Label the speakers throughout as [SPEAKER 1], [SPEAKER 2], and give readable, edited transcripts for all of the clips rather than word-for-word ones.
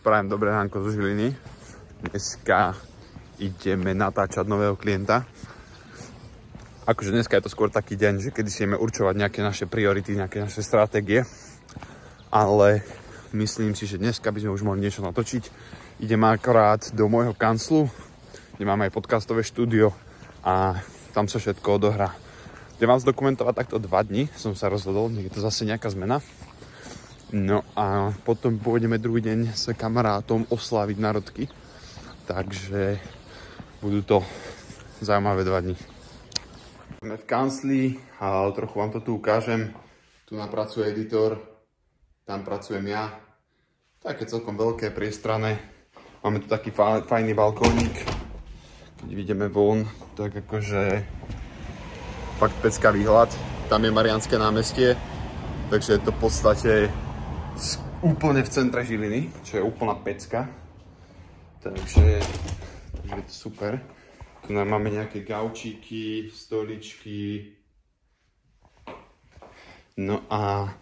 [SPEAKER 1] Prajem dobré ránko zo Žiliny. Dneska ideme natáčať nového klienta. Akože dneska je to skôr taký deň, že kedy si ideme určovať nejaké naše priority, nejaké naše stratégie. Ale myslím si, že dneska by sme už mohli niečo natočiť. Ideme akorát do môjho kanclu, kde máme aj podcastové štúdio a tam sa všetko odohrá. Idem vám zdokumentovať takto 2 dni, som sa rozhodol, nech je to zase nejaká zmena. No a potom pôjdeme druhý deň s kamarátom osláviť narodky. Takže budú to zaujímavé 2 dni. Sme v kancli a trochu vám to tu ukážem. Tu napracuje editor, tam pracujem ja. Také celkom veľké, priestranné. Máme tu taký fajný balkónik. Keď ideme von, tak akože fakt pecka výhľad. Tam je Mariánske námestie, takže je to v podstate úplne v centre Žiliny, čo je úplná pecka. Takže je to super. Tu nám máme nejaké gaučíky, stoličky. No a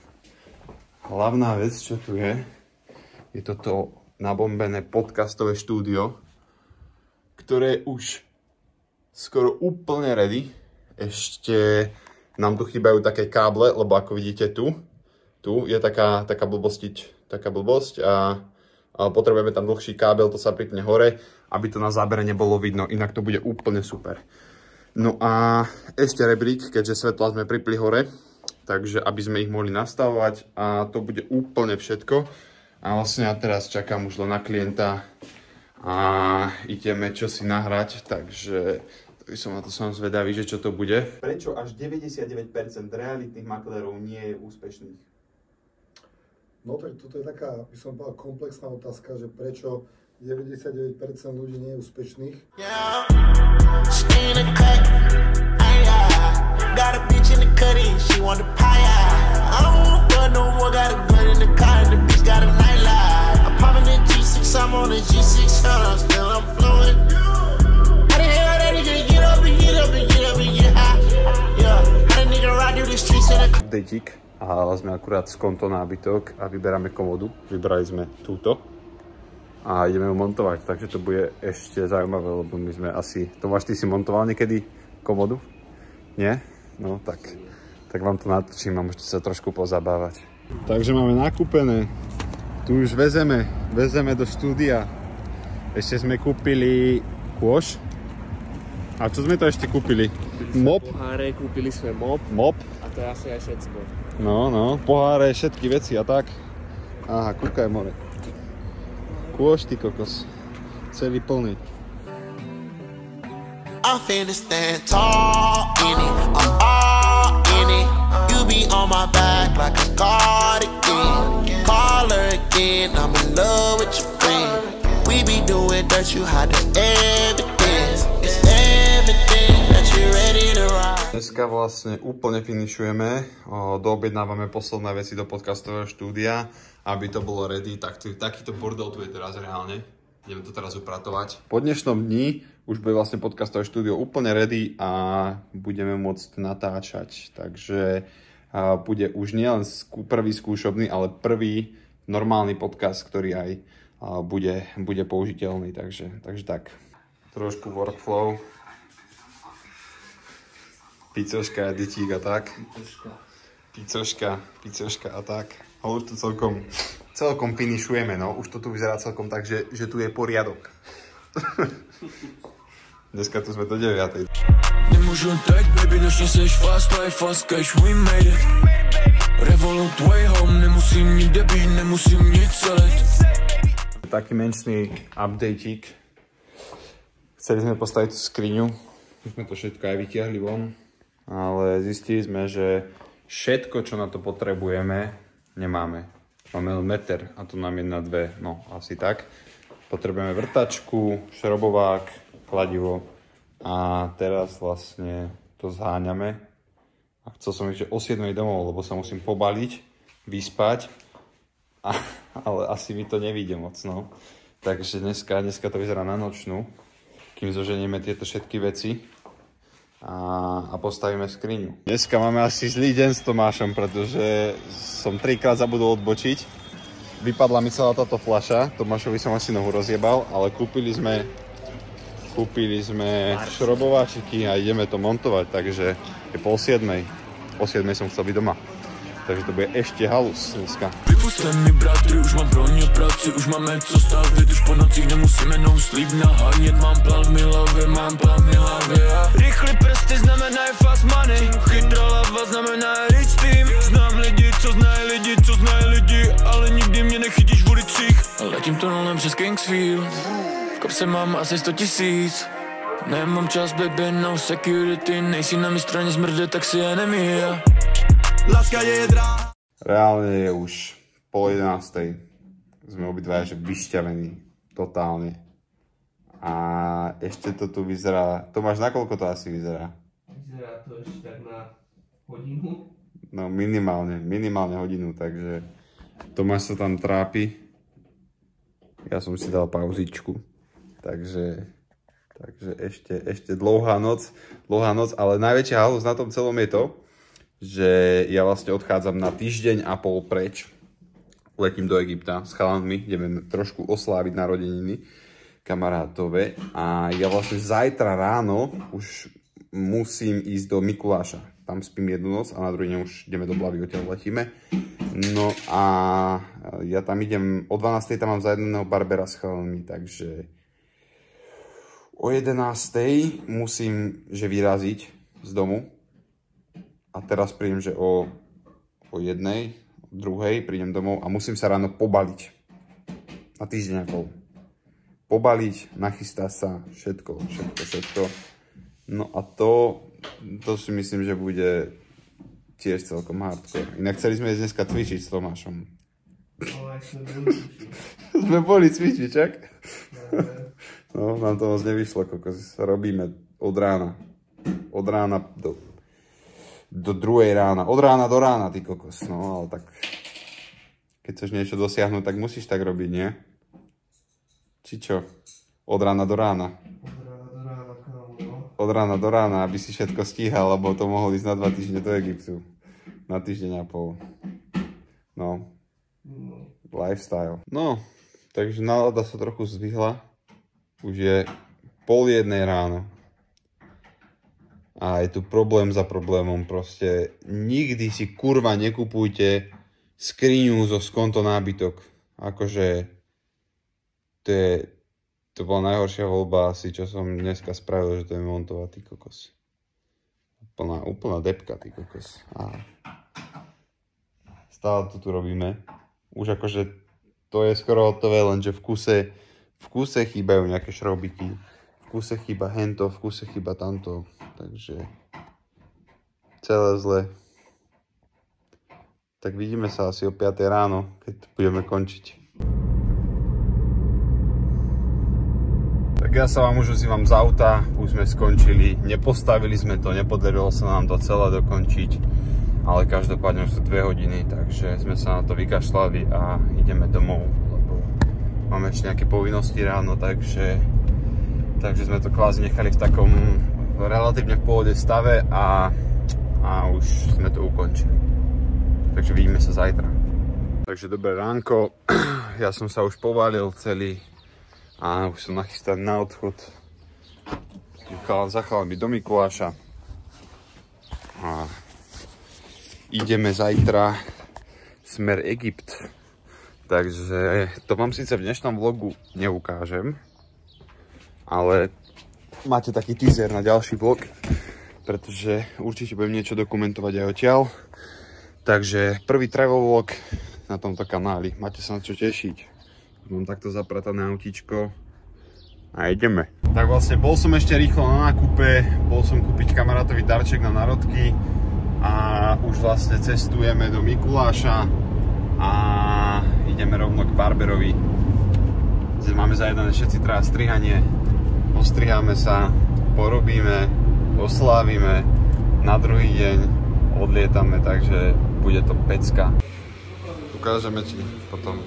[SPEAKER 1] hlavná vec, čo tu je toto nabombené podcastové štúdio, ktoré je už skoro úplne ready. Ešte nám tu chýbajú také káble, lebo ako vidíte tu je taká blbosť a potrebujeme tam dlhší kábel, to sa pripne hore, aby to na zábere nebolo vidno, inak to bude úplne super. No a ešte rebrík, keďže svetlá sme pripli hore, takže aby sme ich mohli nastavovať a to bude úplne všetko. A vlastne ja teraz čakám už len na klienta a ideme čo si nahrať, takže som na to zvedavý, že čo to bude. Prečo až 99% realitných maklerov nie je úspešných?
[SPEAKER 2] No tak toto je taká, by som povedal, komplexná otázka, že prečo 99% ľudí nie je úspešných.
[SPEAKER 1] Updateík a sme akurát z konto nábytok a vyberáme komodu. Vybrali sme túto a ideme ju montovať, takže to bude ešte zaujímavé, lebo my sme asi... Tomáš, ty si montoval niekedy komodu? Nie? No tak vám to natočím a môžete sa trošku pozabávať. Takže máme nakúpené. Tu už vezeme do štúdia. Ešte sme kúpili kôš. A čo sme to ešte kúpili? Mop?
[SPEAKER 3] Poháre, kúpili sme mop. A to je asi aj všetko.
[SPEAKER 1] No, poháre, všetky veci a tak. Aha, kúkaj more. Kôš, ty kokos. Celý plný. I'm finna stand tall in it, I'm all in it. You be on my back like a cardigan. Call her again, I'm in love with your friend. We be doing dirt, you hide the evidence. It's evident that you're ready to ride. Dneska vlastne úplne finišujeme, doobjednávame posledné veci do podcastového štúdia, aby to bolo ready. Takýto bordel tu je teraz reálne. Ideme to teraz upratovať. Po dnešnom dni už bude vlastne podcastové štúdio úplne ready a budeme môcť natáčať. Takže bude už nielen prvý skúšobný, ale prvý normálny podcast, ktorý aj bude použiteľný. Takže tak. Trošku workflow. Picoška, detík a tak. Picoška a tak. A už to celkom finišujeme, no. Už to tu vyzerá celkom tak, že tu je poriadok. Dneska tu sme do 9. Nemôžu tak, baby, nočne seš fast life, fast cash, we made it. Revolut way home, nemusím nikde byť, nemusím nič celé. Taký menšný updateík. Chceli sme postaviť skriňu. Už sme to všetko aj vytiahli von. Ale zistili sme, že všetko, čo na to potrebujeme, nemáme. Máme len meter a to nám je na 2, no asi tak. Potrebujeme vrtačku, šrobovák, kladivo a teraz vlastne to zháňame. A chcel som ísť, že o 7 domov, lebo sa musím pobaliť, vyspať, ale asi mi to nevyjde moc, no. Takže dneska to vyzerá na nočnú, kým zoženieme tieto všetky veci. A postavíme skriňu. Dneska máme asi zlý deň s Tomášom, pretože som 3-krát zabudol odbočiť vypadla mi celá táto fľaša, Tomášovi som asi nohu rozjebal, ale kúpili sme šrobováčiky a ideme to montovať, takže je 6:30. O 7:00 som chcel byť doma. Takže to bude ešte halus dneska.
[SPEAKER 4] Vypuste mi bratry, už mám pro ně práci, už máme co stavit, už po nocích nemusíme no sleep nahánět, mám plán v hlavě a rychlý prsty znamenají fast money, chytrá hlava znamená rich team, znám lidi, co znají lidi, ale nikdy mě nechytíš v ulicích, letím tunelem přes Kingsfield, v kapse mám asi 100 000, nemám čas baby, no security, nejsi na mý straně zmrde, tak si enemy. Láska je jedrá.
[SPEAKER 1] Reálne je už 10:30. Sme obidvaja že vyšťavení. Totálne. A ešte to tu vyzerá... Tomáš, nakoľko to asi vyzerá?
[SPEAKER 3] Vyzerá to ešte tak na hodinu.
[SPEAKER 1] No minimálne hodinu, takže Tomáš sa tam trápi. Ja som si dal pauzičku. Takže ešte dlouhá noc, ale najväčšia halus na tom celom je to, že ja vlastne odchádzam na 1,5 týždňa preč. Letím do Egypta s chalanmi, ideme trošku osláviť narodeniny kamarátove a ja vlastne zajtra ráno už musím ísť do Mikuláša. Tam spím jednu noc a na druhý deň už ideme do Blavy, odtiaľ letíme. No a ja tam idem, o 12:00 tam mám za jedného barbera s chalanmi, takže o 11:00 musím vyraziť z domu. A teraz prídem, že o 1:00, 2:00 prídem domov a musím sa ráno pobaliť. Na 1,5 týždňa. Pobaliť, nachystať sa, všetko. No a to si myslím, že bude tiež celkom hardcore. Inak chceli sme ísť dneska cvičiť s Tomášom. Sme boli cvičiť, čak? No, nám to moc nevyšlo, kokos. Robíme od rána. Od rána do 2:00 rána. Od rána do rána, ty kokos. No, ale tak... Keď chceš niečo dosiahnuť, tak musíš tak robiť, nie? Či čo? Od rána do rána. Od rána do rána, aby si všetko stíhal, lebo to mohol ísť na 2 týždne do Egyptu. Na 1,5 týždňa. No. Lifestyle. No, takže nálada sa trochu zdvihla. Už je 12:30 ráno. A je tu problém za problémom, proste nikdy si kurva nekupujte skriňu zo skonto nábytok. Akože to bola najhoršia voľba asi, čo som dneska spravil, že to je montovať, ty kokos. Úplná depka, ty kokos. A stále to tu robíme. Už akože to je skoro hotové, lenže v kuse chýbajú nejaké šrobiky. V kuse chýba hento, v kuse chýba tamto. Takže celé zle. Tak vidíme sa asi o 5:00 ráno, keď budeme končiť. Tak ja sa vám už ozývam z auta, už sme skončili, nepostavili sme to, nepodarilo sa nám to celé dokončiť, ale každopádne už sú 2 hodiny, takže sme sa na to vykašľali a ideme domov, lebo máme ešte nejaké povinnosti ráno, takže sme to kvázi nechali v takom relatívne v pohode stave a už sme to ukončili. Takže vidíme sa zajtra. Takže dobré ránko, ja som sa už povalil celý a už som nachystaný na odchod. Zachávam byť do Mikuláša a ideme zajtra smer Egypt. Takže to vám síce v dnešnom vlogu neukážem, ale máte taký teaser na ďalší vlog, pretože určite budem niečo dokumentovať aj odtiaľ. Takže prvý travel vlog na tomto kanáli, máte sa na čo tešiť. Mám takto zapratané autíčko a ideme. Tak vlastne bol som ešte rýchlo na nákupe, bol som kúpiť kamarátovi darček na narodky a už vlastne cestujeme do Mikuláša a ideme rovno k barberovi. Máme zajedané všetci traja strihanie. Ostriháme sa, porobíme, oslávime, na druhý deň odlietame, takže bude to pecka. Ukážeme ti potom.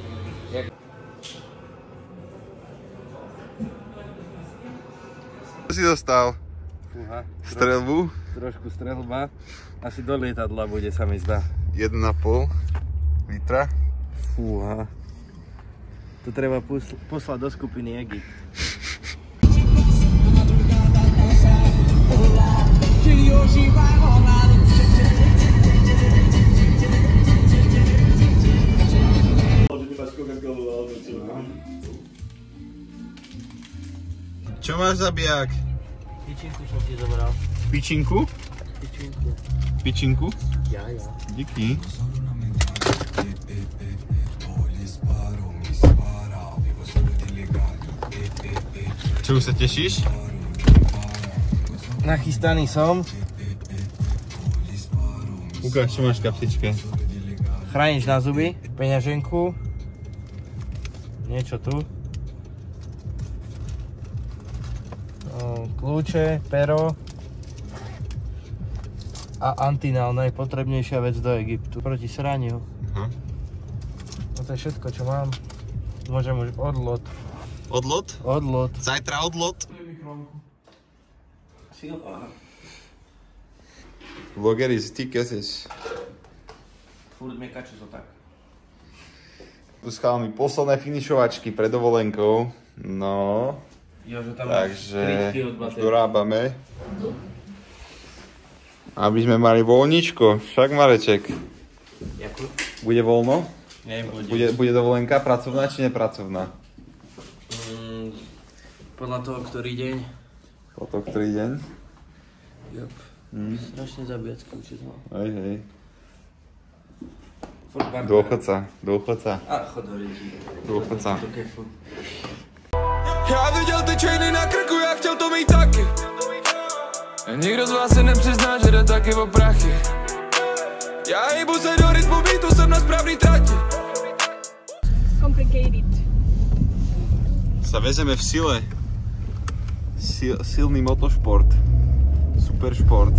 [SPEAKER 1] Čo si dostal? Strelbu?
[SPEAKER 5] Trošku strelba. Asi do lietadla bude, sa mi zdá.
[SPEAKER 1] 1,5 litra.
[SPEAKER 5] Fúha. To treba poslať do skupiny Egypt.
[SPEAKER 1] Čo máš za bijak?
[SPEAKER 5] Pičinku som ti zobral.
[SPEAKER 1] Pičinku?
[SPEAKER 5] Pičinku.
[SPEAKER 1] Pičinku?
[SPEAKER 5] Ja.
[SPEAKER 1] Díky. Čo, už sa tešíš?
[SPEAKER 5] Nachystaný som.
[SPEAKER 1] Ukáž, čo máš v kapsičke.
[SPEAKER 5] Chránič na zuby, peňaženku. Niečo tu. Kľúče, pero a antinál, najpotrebnejšia vec do Egyptu proti sraniu. No to je všetko, čo mám. Môžem už odlot.
[SPEAKER 1] Odlot?
[SPEAKER 5] Odlot.
[SPEAKER 1] Zajtra odlot? Vlogeri, ty keseš.
[SPEAKER 5] Furt mekače to tak.
[SPEAKER 1] Tu s chalami posledné finišovačky pred dovolenkou. No.
[SPEAKER 5] Jo, že tam
[SPEAKER 1] takže už dorábame. Aby sme mali voľničko. Však Mareček.
[SPEAKER 5] Jakú?
[SPEAKER 1] Bude voľno?
[SPEAKER 5] Nebude.
[SPEAKER 1] Bude dovolenka pracovná či nepracovná?
[SPEAKER 5] Podľa toho, ktorý deň.
[SPEAKER 1] Podľa toho, ktorý deň?
[SPEAKER 5] Jop. Strašne zabíjacké určite.
[SPEAKER 1] Hej.
[SPEAKER 5] Furt
[SPEAKER 1] Dôchodca.
[SPEAKER 5] A chod do ryti.
[SPEAKER 1] Dôchodca.
[SPEAKER 4] Já viděl ty čejny na krku, já chtěl to mít taky. A nikdo z vás se nepřizná, že jde taky o prachy. Já hejbu se do rytmu beatu, jsem na správný trati.
[SPEAKER 6] Complicated.
[SPEAKER 1] Sa vezeme v sile. Silný motošport. Super šport.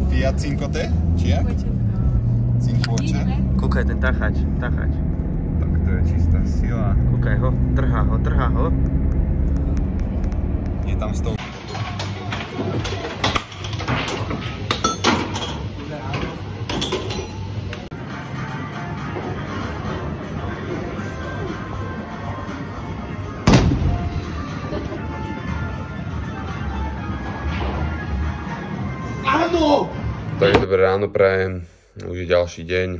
[SPEAKER 1] Fiat 500? Či jak? 500.
[SPEAKER 5] Kúkaj, ten tachač.
[SPEAKER 1] Tak to je čistá sila.
[SPEAKER 5] Kúkaj ho, trhá ho.
[SPEAKER 1] Je tam stov. Áno! Takže dobré ráno prajem. Už je ďalší deň.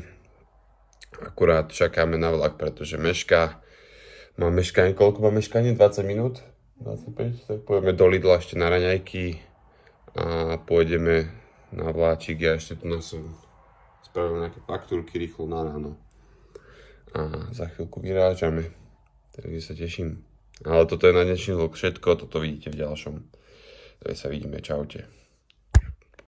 [SPEAKER 1] Akurát čakáme na vlak, pretože mešká. Má meškanie, koľko má meškanie? 20 minút? 25? Tak pôjdeme do Lidla ešte na raňajky a pôjdeme na vláčik. Ja ešte tu som spravil nejaké faktúrky rýchlo na ráno. A za chvíľku vyrážame. Takže sa teším. Ale toto je na dnešný vlog všetko, toto vidíte v ďalšom. Takže sa vidíme, čaute.